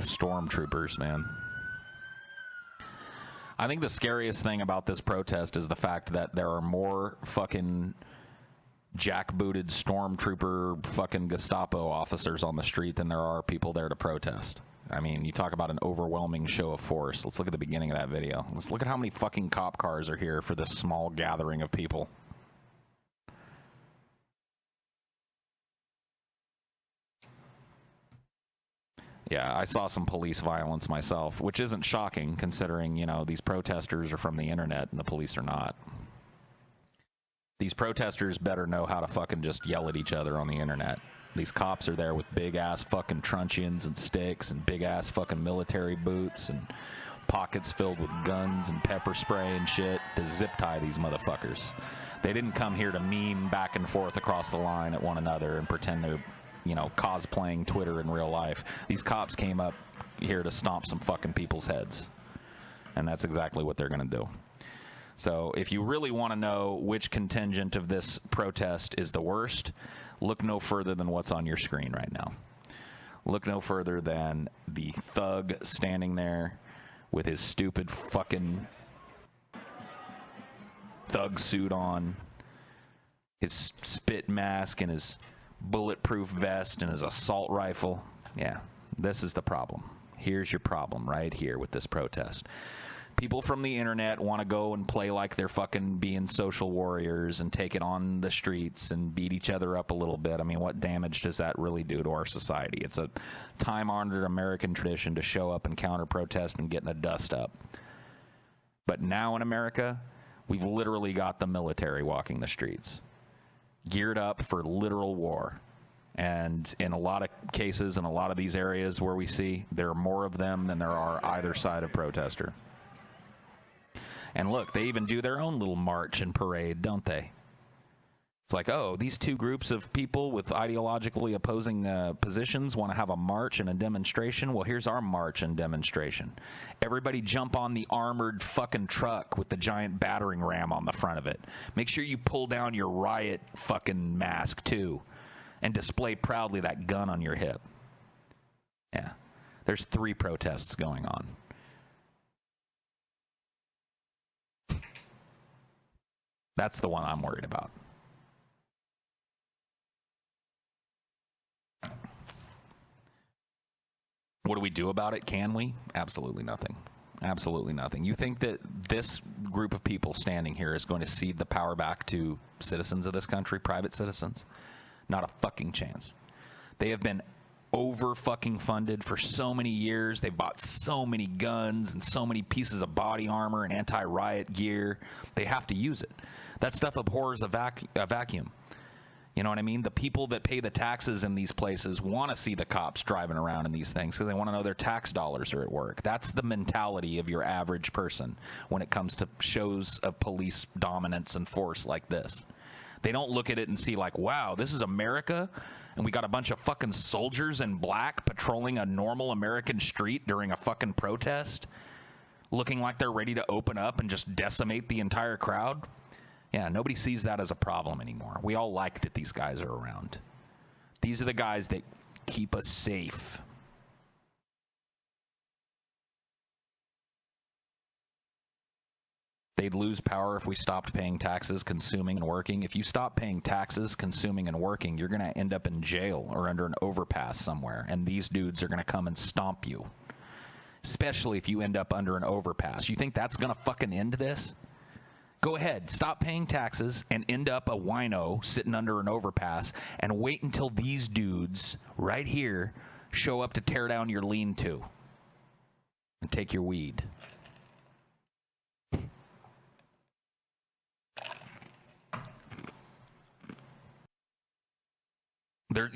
stormtroopers, man. I think the scariest thing about this protest is the fact that there are more fucking jackbooted stormtrooper fucking Gestapo officers on the street than there are people there to protest. I mean, you talk about an overwhelming show of force. Let's look at the beginning of that video. Let's look at how many fucking cop cars are here for this small gathering of people. Yeah, I saw some police violence myself, which isn't shocking considering, you know, these protesters are from the internet and the police are not. These protesters better know how to fucking just yell at each other on the internet. These cops are there with big-ass fucking truncheons and sticks and big-ass fucking military boots and pockets filled with guns and pepper spray and shit to zip-tie these motherfuckers. They didn't come here to meme back and forth across the line at one another and pretend they're, you know, cosplaying Twitter in real life. These cops came up here to stomp some fucking people's heads. And that's exactly what they're going to do. So if you really want to know which contingent of this protest is the worst, look no further than what's on your screen right now. Look no further than the thug standing there with his stupid fucking thug suit on, his spit mask and his bulletproof vest and his assault rifle. Yeah, this is the problem. Here's your problem right here with this protest. People from the internet want to go and play like they're fucking being social warriors and take it on the streets and beat each other up a little bit. I mean, what damage does that really do to our society? It's a time-honored American tradition to show up and counter-protest and get in the dust up. But now in America, we've literally got the military walking the streets, geared up for literal war. And in a lot of cases, in a lot of these areas where we see, there are more of them than there are either side of protester. And look, they even do their own little march and parade, don't they? It's like, oh, these two groups of people with ideologically opposing positions want to have a march and a demonstration. Well, here's our march and demonstration. Everybody jump on the armored fucking truck with the giant battering ram on the front of it. Make sure you pull down your riot fucking mask, too, and display proudly that gun on your hip. Yeah. There's 3 protests going on. That's the one I'm worried about. What do we do about it? Can we? Absolutely nothing. Absolutely nothing. You think that this group of people standing here is going to cede the power back to citizens of this country, private citizens? Not a fucking chance. They have been over fucking funded for so many years. They bought so many guns and so many pieces of body armor and anti-riot gear. They have to use it. That stuff abhors a vacuum. You know what I mean? The people that pay the taxes in these places want to see the cops driving around in these things because they want to know their tax dollars are at work. That's the mentality of your average person when it comes to shows of police dominance and force like this. They don't look at it and see like, wow, this is America, and we got a bunch of fucking soldiers in black patrolling a normal American street during a fucking protest, looking like they're ready to open up and just decimate the entire crowd. Yeah, nobody sees that as a problem anymore. We all like that these guys are around. These are the guys that keep us safe. They'd lose power if we stopped paying taxes, consuming, and working. If you stop paying taxes, consuming, and working, you're going to end up in jail or under an overpass somewhere, and these dudes are going to come and stomp you. Especially if you end up under an overpass. You think that's going to fucking end this? Go ahead, stop paying taxes and end up a wino sitting under an overpass and wait until these dudes right here show up to tear down your lean-to and take your weed.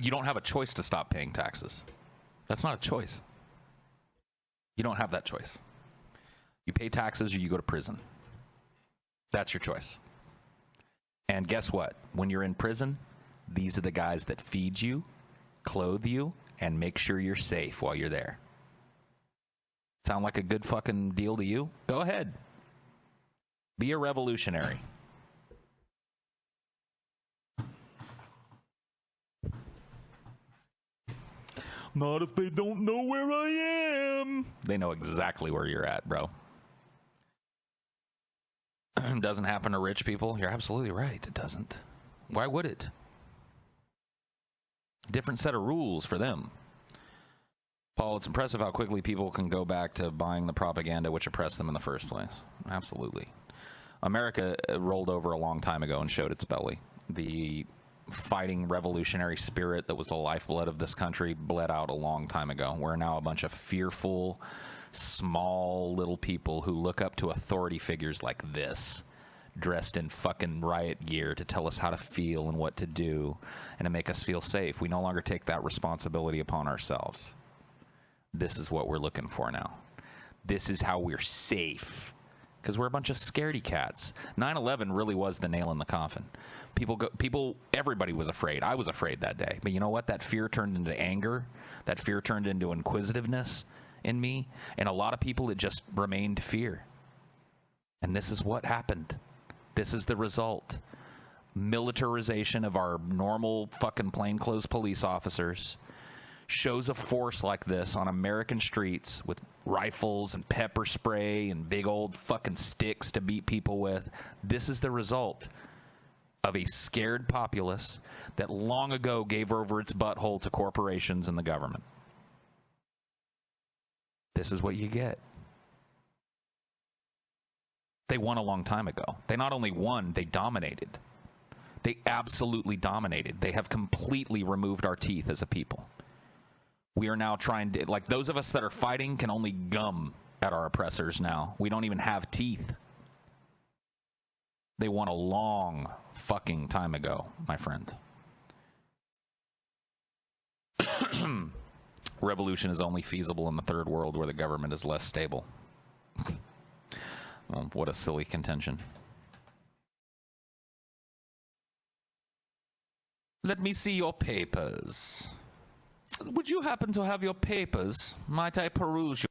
You don't have a choice to stop paying taxes. That's not a choice. You don't have that choice. You pay taxes or you go to prison. That's your choice. And guess what? When you're in prison, these are the guys that feed you, clothe you, and make sure you're safe while you're there. Sound like a good fucking deal to you? Go ahead. Be a revolutionary. Not if they don't know where I am. They know exactly where you're at, bro. Doesn't happen to rich people. You're absolutely right. It doesn't. Why would it? Different set of rules for them. Paul, it's impressive how quickly people can go back to buying the propaganda which oppressed them in the first place. Absolutely. America rolled over a long time ago and showed its belly. The fighting revolutionary spirit that was the lifeblood of this country bled out a long time ago. We're now a bunch of fearful, small little people who look up to authority figures like this, dressed in fucking riot gear to tell us how to feel and what to do and to make us feel safe. We no longer take that responsibility upon ourselves. This is what we're looking for now. This is how we're safe. Because we're a bunch of scaredy cats. 9/11 really was the nail in the coffin. Everybody was afraid. I was afraid that day. But you know what? That fear turned into anger. That fear turned into inquisitiveness in me. And a lot of people, it just remained fear. And this is what happened. This is the result. Militarization of our normal fucking plainclothes police officers. Shows of force like this on American streets with rifles and pepper spray and big old fucking sticks to beat people with. This is the result of a scared populace that long ago gave over its butthole to corporations and the government. This is what you get. They won a long time ago. They not only won, they dominated. They absolutely dominated. They have completely removed our teeth as a people. We are now trying to, like, those of us that are fighting can only gum at our oppressors now. We don't even have teeth. They won a long fucking time ago, my friend. Revolution is only feasible in the third world where the government is less stable. Well, what a silly contention. Let me see your papers. Would you happen to have your papers? Might I peruse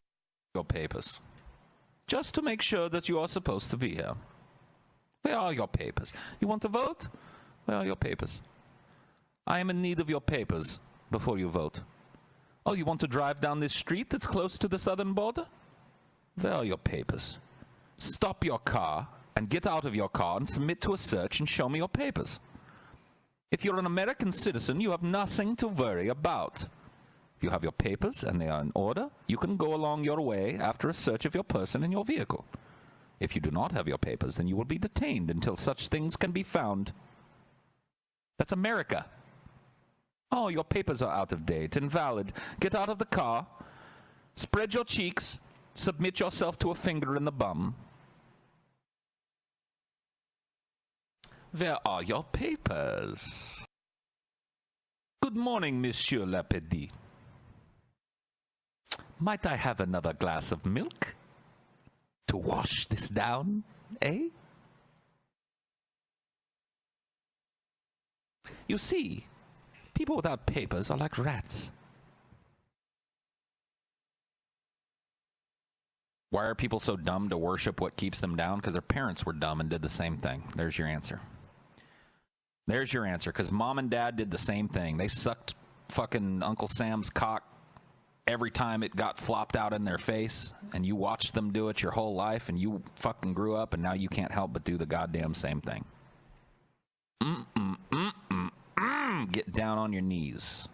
your papers? Just to make sure that you are supposed to be here. Where are your papers? You want to vote? Where are your papers? I am in need of your papers before you vote. Oh, you want to drive down this street that's close to the southern border? Where are your papers? Stop your car and get out of your car and submit to a search and show me your papers. If you're an American citizen, you have nothing to worry about. If you have your papers and they are in order, you can go along your way after a search of your person and your vehicle. If you do not have your papers, then you will be detained until such things can be found. That's America. Oh, your papers are out of date, invalid. Get out of the car, spread your cheeks, submit yourself to a finger in the bum. Where are your papers? Good morning, Monsieur Lapédy. Might I have another glass of milk to wash this down, eh? You see, people without papers are like rats. Why are people so dumb to worship what keeps them down? Because their parents were dumb and did the same thing. There's your answer. There's your answer, because mom and dad did the same thing. They sucked fucking Uncle Sam's cock every time it got flopped out in their face, and you watched them do it your whole life, and you fucking grew up, and now you can't help but do the goddamn same thing. Get down on your knees.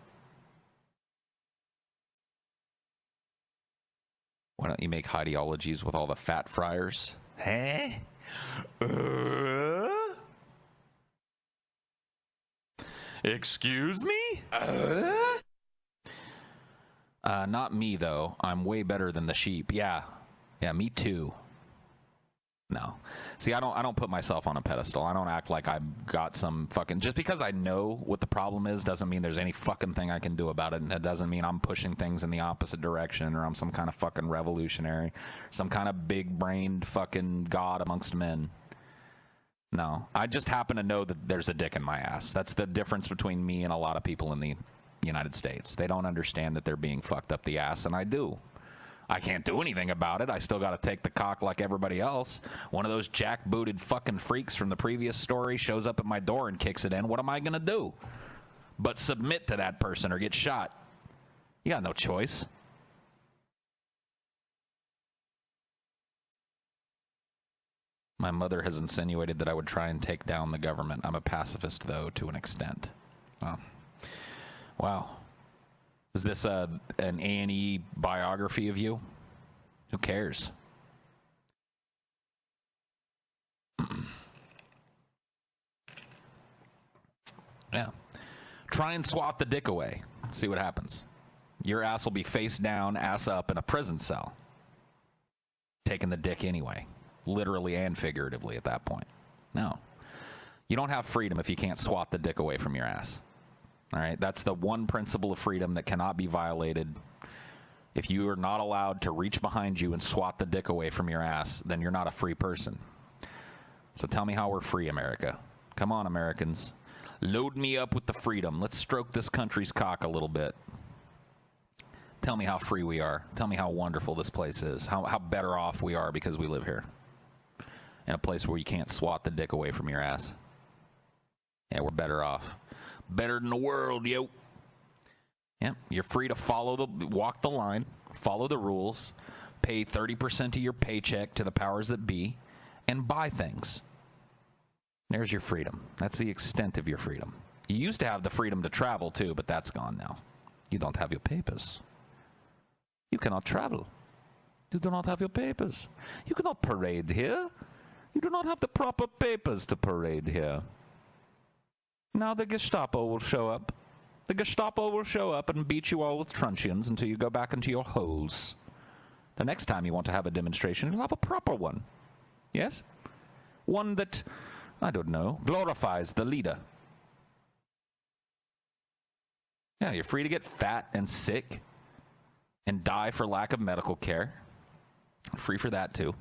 Why don't you make ideologies with all the fat friars? Huh? Excuse me? Not me, though. I'm way better than the sheep. Yeah, me too. No. See, I don't put myself on a pedestal. I don't act like I've got some fucking... Just because I know what the problem is doesn't mean there's any fucking thing I can do about it, and it doesn't mean I'm pushing things in the opposite direction, or I'm some kind of fucking revolutionary, some kind of big-brained fucking god amongst men. No. I just happen to know that there's a dick in my ass. That's the difference between me and a lot of people in the United States. They don't understand that they're being fucked up the ass, and I do. I can't do anything about it. I still got to take the cock like everybody else. One of those jackbooted fucking freaks from the previous story shows up at my door and kicks it in. What am I going to do? But submit to that person or get shot. You got no choice. My mother has insinuated that I would try and take down the government. I'm a pacifist, though, to an extent. Oh. Wow. Is this an A&E biography of you? Who cares? Yeah. Try and swat the dick away. See what happens. Your ass will be face down, ass up in a prison cell. Taking the dick anyway. Literally and figuratively at that point. No. You don't have freedom if you can't swat the dick away from your ass. All right? That's the one principle of freedom that cannot be violated. If you are not allowed to reach behind you and swat the dick away from your ass, then you're not a free person. So tell me how we're free, America. Come on, Americans. Load me up with the freedom. Let's stroke this country's cock a little bit. Tell me how free we are. Tell me how wonderful this place is. How better off we are because we live here. In a place where you can't swat the dick away from your ass. Yeah, we're better off. Better than the world, yo. Yeah, you're free to walk the line, follow the rules, pay 30% of your paycheck to the powers that be, and buy things. There's your freedom. That's the extent of your freedom. You used to have the freedom to travel, too, but that's gone now. You don't have your papers. You cannot travel. You do not have your papers. You cannot parade here. You do not have the proper papers to parade here. Now the Gestapo will show up. The Gestapo will show up and beat you all with truncheons until you go back into your holes. The next time you want to have a demonstration, you'll have a proper one. Yes? One that, I don't know, glorifies the leader. Yeah, you're free to get fat and sick and die for lack of medical care. Free for that, too.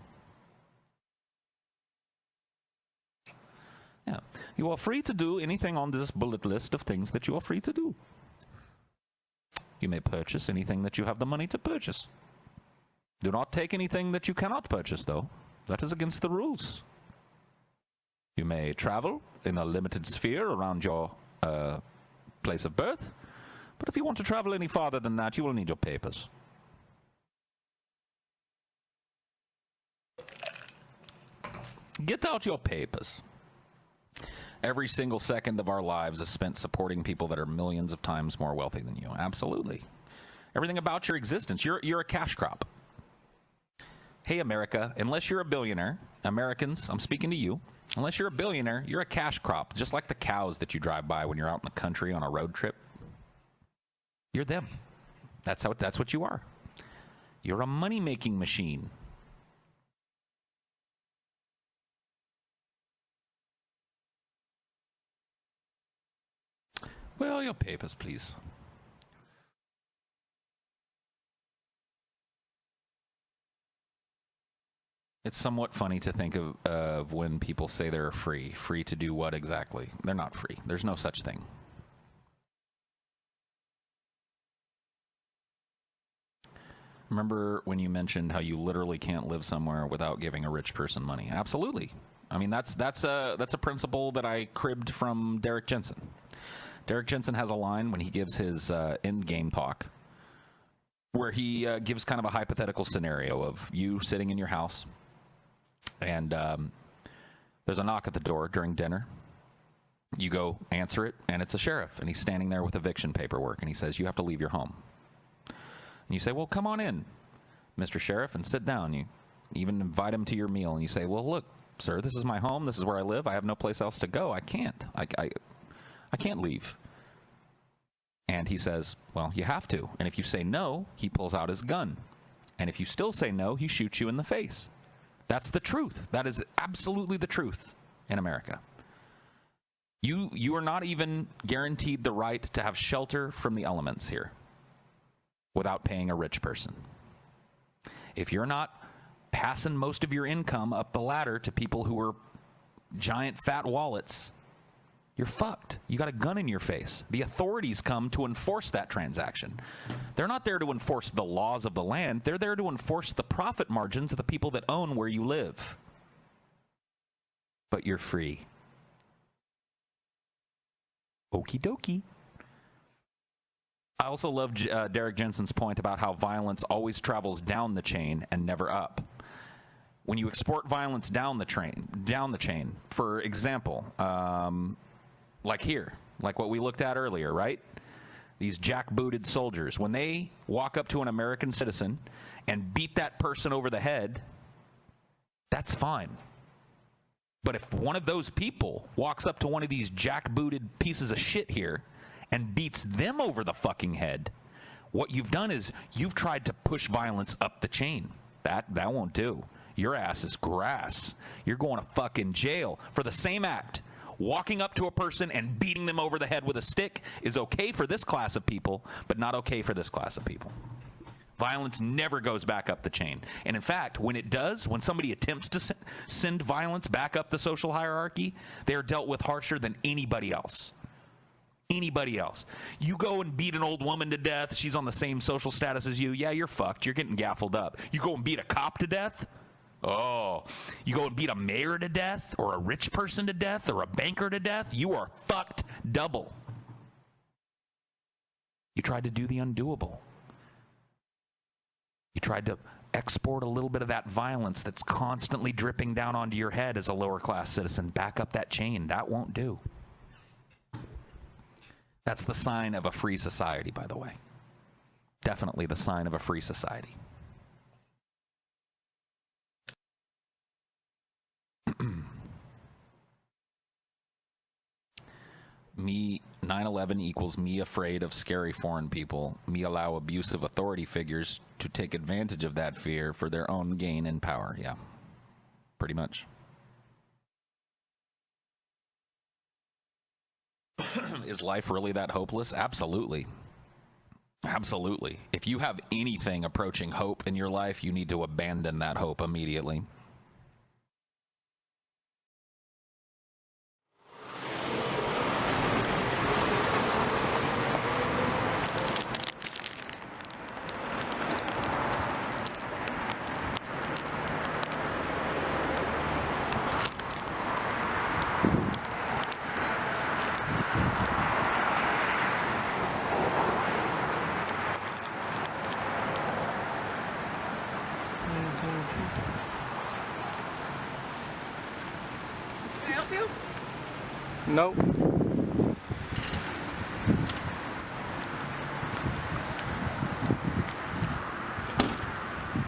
Yeah. You are free to do anything on this bullet list of things that you are free to do. You may purchase anything that you have the money to purchase. Do not take anything that you cannot purchase, though. That is against the rules. You may travel in a limited sphere around your place of birth, but if you want to travel any farther than that, you will need your papers. Get out your papers. Every single second of our lives is spent supporting people that are millions of times more wealthy than you. Absolutely. Everything about your existence, you're a cash crop. Hey, America, unless you're a billionaire, Americans, I'm speaking to you, unless you're a billionaire, you're a cash crop, just like the cows that you drive by when you're out in the country on a road trip. You're them. That's what you are. You're a money-making machine. Well, your papers, please. It's somewhat funny to think of when people say they're free. Free to do what exactly? They're not free. There's no such thing. Remember when you mentioned how you literally can't live somewhere without giving a rich person money? Absolutely. I mean, that's a principle that I cribbed from Derek Jensen. Derek Jensen has a line when he gives his end-game talk where he gives kind of a hypothetical scenario of you sitting in your house, and there's a knock at the door during dinner. You go answer it, and it's a sheriff, and he's standing there with eviction paperwork, and he says, you have to leave your home. And you say, well, come on in, Mr. Sheriff, and sit down. You even invite him to your meal, and you say, well, look, sir, this is my home. This is where I live. I have no place else to go. I can't. I can't leave. And he says, well, you have to. And if you say no, he pulls out his gun. And if you still say no, he shoots you in the face. That's the truth. That is absolutely the truth in America. You are not even guaranteed the right to have shelter from the elements here without paying a rich person. If you're not passing most of your income up the ladder to people who are giant fat wallets, you're fucked. You got a gun in your face. The authorities come to enforce that transaction. They're not there to enforce the laws of the land. They're there to enforce the profit margins of the people that own where you live. But you're free. Okie dokie. I also love Derek Jensen's point about how violence always travels down the chain and never up. When you export violence down the chain, for example, like here, like what we looked at earlier, right? These jackbooted soldiers, when they walk up to an American citizen and beat that person over the head, that's fine. But if one of those people walks up to one of these jackbooted pieces of shit here and beats them over the fucking head, what you've done is you've tried to push violence up the chain. That won't do. Your ass is grass. You're going to fucking jail for the same act. Walking up to a person and beating them over the head with a stick is okay for this class of people, but not okay for this class of people. Violence never goes back up the chain. And in fact, when it does, when somebody attempts to send violence back up the social hierarchy, they are dealt with harsher than anybody else. Anybody else. You go and beat an old woman to death, she's on the same social status as you, yeah, you're fucked, you're getting gaffled up. You go and beat a cop to death, oh, you go and beat a mayor to death, or a rich person to death, or a banker to death, you are fucked double. You tried to do the undoable. You tried to export a little bit of that violence that's constantly dripping down onto your head as a lower class citizen back up that chain. That won't do. That's the sign of a free society, by the way. Definitely the sign of a free society. Me, 9/11 equals me afraid of scary foreign people. Me allow abusive authority figures to take advantage of that fear for their own gain and power. Yeah, pretty much. Is life really that hopeless? Absolutely. Absolutely. If you have anything approaching hope in your life, you need to abandon that hope immediately. Can I help you? Nope.